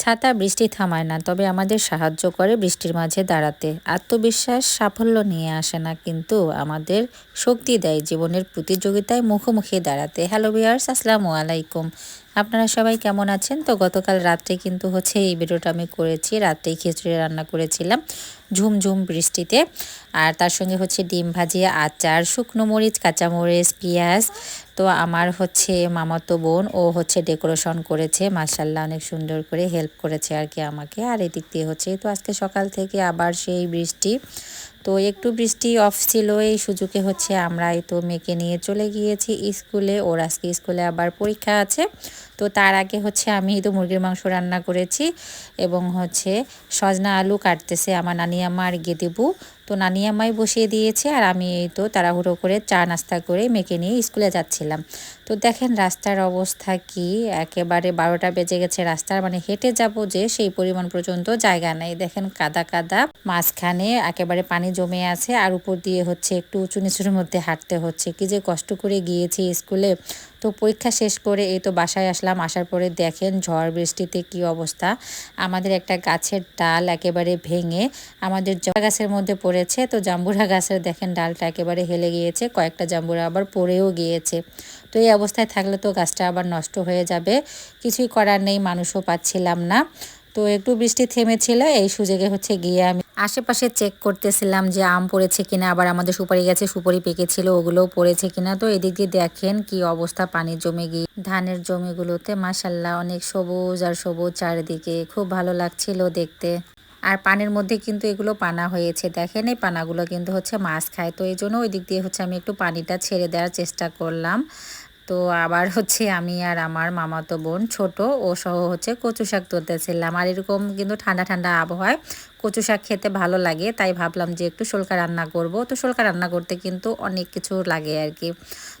ছাতা বৃষ্টি থামায় না, তবে আমাদের সাহায্য করে বৃষ্টির মাঝে দাঁড়াতে। আত্মবিশ্বাস সাফল্য নিয়ে আসে না, কিন্তু আমাদের শক্তি দেয় জীবনের প্রতিযোগিতায় মুখোমুখি দাঁড়াতে। হ্যালো ভিউয়ার্স, আসসালামু আলাইকুম। আপনারা সবাই কেমন আছেন? তো গতকাল রাত্রে কিন্তু এই ভিডিওটা আমি করেছি। রাত্রেই খিচুড়ি রান্না করেছিলাম ঝুমঝুম বৃষ্টিতে। আর তার সঙ্গে ডিম ভাজি, আচার, শুকনো মরিচ, কাঁচামরিচ, পেঁয়াজ। তো আমার মামাতো বোন ও ডেকোরেশন করেছে, মাশাআল্লাহ অনেক সুন্দর করে হেল্প করেছে আর কি আমাকে। আর এদিক দিয়ে তো আজকে সকাল থেকে আবার সেই বৃষ্টি। তো একটু বৃষ্টি অফ ছিল, এই সুযোগে আমরা মেয়েকে নিয়ে চলে গিয়েছি স্কুলে। ওর আজকে স্কুলে আবার পরীক্ষা আছে। তো তার আগে আমি মুরগির মাংস রান্না করেছি এবং সজনা আলু কাটতেছে আমার নানি আম্মা আর গেদিবু। তো নানি আম্মাই বসিয়ে দিয়েছে, আর আমি তাড়াহুড়ো করে চা নাস্তা করে মেয়েকে নিয়ে স্কুলে যাচ্ছিলাম। তো দেখেন রাস্তার অবস্থা কি, একেবারে 12টা বেজে গেছে। রাস্তার হেঁটে যাব যে সেই পরিমাণ পর্যন্ত জায়গা নেই। দেখেন কাদা কাদা, মাঝখানে একেবারে পানি জমে আছে, আর উপর দিয়ে একটু উঁচু নিচুর মধ্যে হাঁটতে হচ্ছে। কি যে কষ্ট করে গিয়েছি স্কুলে। তো পরীক্ষা শেষ করে বাসায় আসলাম। আসার পরে দেখেন ঝড় বৃষ্টিতে কি অবস্থা। আমাদের একটা গাছের ডাল একেবারে ভেঙে আমাদের জবা গাছের মধ্যে পড়েছে। তো জাম্বুরা গাছের দেখেন ডালটা একেবারে হেলে গিয়েছে, কয়েকটা জাম্বুরা আবার পড়েও গিয়েছে। তো এই অবস্থায় থাকলে তো গাছটা আবার নষ্ট হয়ে যাবে, কিছুই করার নেই, মানুষও পাচ্ছিলাম না। তো একটু বৃষ্টি থেমেছিল, এই সুযোগে গিয়ে আমি আশেপাশে চেক করতেছিলাম যে আম পড়েছে কিনা, আবার আমাদের সুপারি গাছে সুপারি পেকেছিল ওগুলোও পড়েছে কিনা। তো এদিক দিয়ে দেখেন কি অবস্থা, পানি জমে গিয়ে ধানের জমিগুলোতে মাশাআল্লাহ অনেক সবুজ আর সবুজ চারিদিকে, খুব ভালো লাগছিল দেখতে। আর পানির মধ্যে কিন্তু এগুলো পানা হয়েছে, দেখেন এই পানাগুলো কিন্তু মাছ খায়। তো এই জন্য ওই দিক দিয়ে আমি একটু পানিটা ছেড়ে দেওয়ার চেষ্টা করলাম। তো আবার আমি আর আমার মামাতো বোন ছোট ও সহ কচু শাক তুলতেছিলাম। আর এরকম কিন্তু ঠান্ডা ঠান্ডা আবহাওয়ায় কচু শাক খেতে ভালো লাগে, তাই ভাবলাম যে একটু শোলকা রান্না করব। তো শোলকা রান্না করতে কিন্তু অনেক কিছু লাগে আর কি।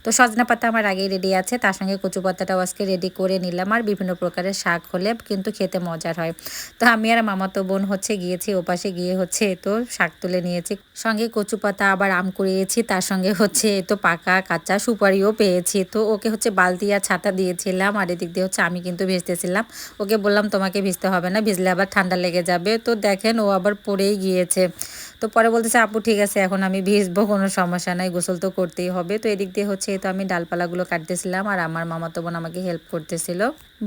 তো সজনা পাতা আমার আগেই রেডি আছে, তার সঙ্গে কচু পাতাটাও আজকে রেডি করে নিলাম। আর বিভিন্ন প্রকারের শাক হলে কিন্তু খেতে মজার হয়। তো আমি আর মামাতো বোন গিয়েছি ওপাশে গিয়ে তো শাক তুলে নিয়েছি, সঙ্গে কচু পাতা, আবার আম কুড়িয়েছি, তার সঙ্গে পাকা কাঁচা সুপারিও পেয়েছি। তো ওকে বালতি আর ছাতা দিয়েছিলাম, আর এদিক দিয়ে আমি কিন্তু ভিজতেছিলাম। ওকে বললাম তোমাকে ভিজতে হবে না, ভিজলে আবার ঠান্ডা লেগে যাবে। তো দেখেন ও আবার পড়েই গিয়েছে। তো পরে বলতেছে আপু ঠিক আছে এখন আমি ভিজবো, কোনো সমস্যা নাই, গোসল তো করতেই হবে। তো এদিক দিয়ে তো আমি ডালপালাগুলো কাটতেছিলাম, আর আমার মামাতো বোন আমাকে হেল্প করতেছিল।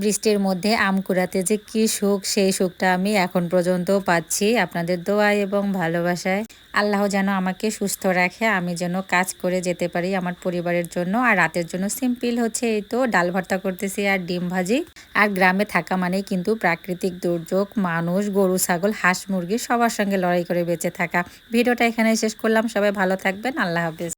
বৃষ্টির মধ্যে আম কুড়াতে যে কি সুখ, সেই সুখটা আমি এখন পর্যন্ত পাচ্ছি আপনাদের দোয়া এবং ভালোবাসায়। আল্লাহ যেন আমাকে সুস্থ রাখে, আমি যেন কাজ করে যেতে পারি আমার পরিবারের জন্য। আর রাতের জন্য সিম্পল এই তো ডাল ভর্তা করতেছি আর ডিম ভাজি। আর গ্রামে থাকা মানেই কিন্তু প্রাকৃতিক দুর্যোগ, মানুষ, গরু, ছাগল, হাঁস, মুরগি সবার সঙ্গে লড়াই করে বেঁচে থাকা। ভিডিওটা এখানে শেষ করলাম, সবাই ভালো থাকবেন, আল্লাহ হাফেজ।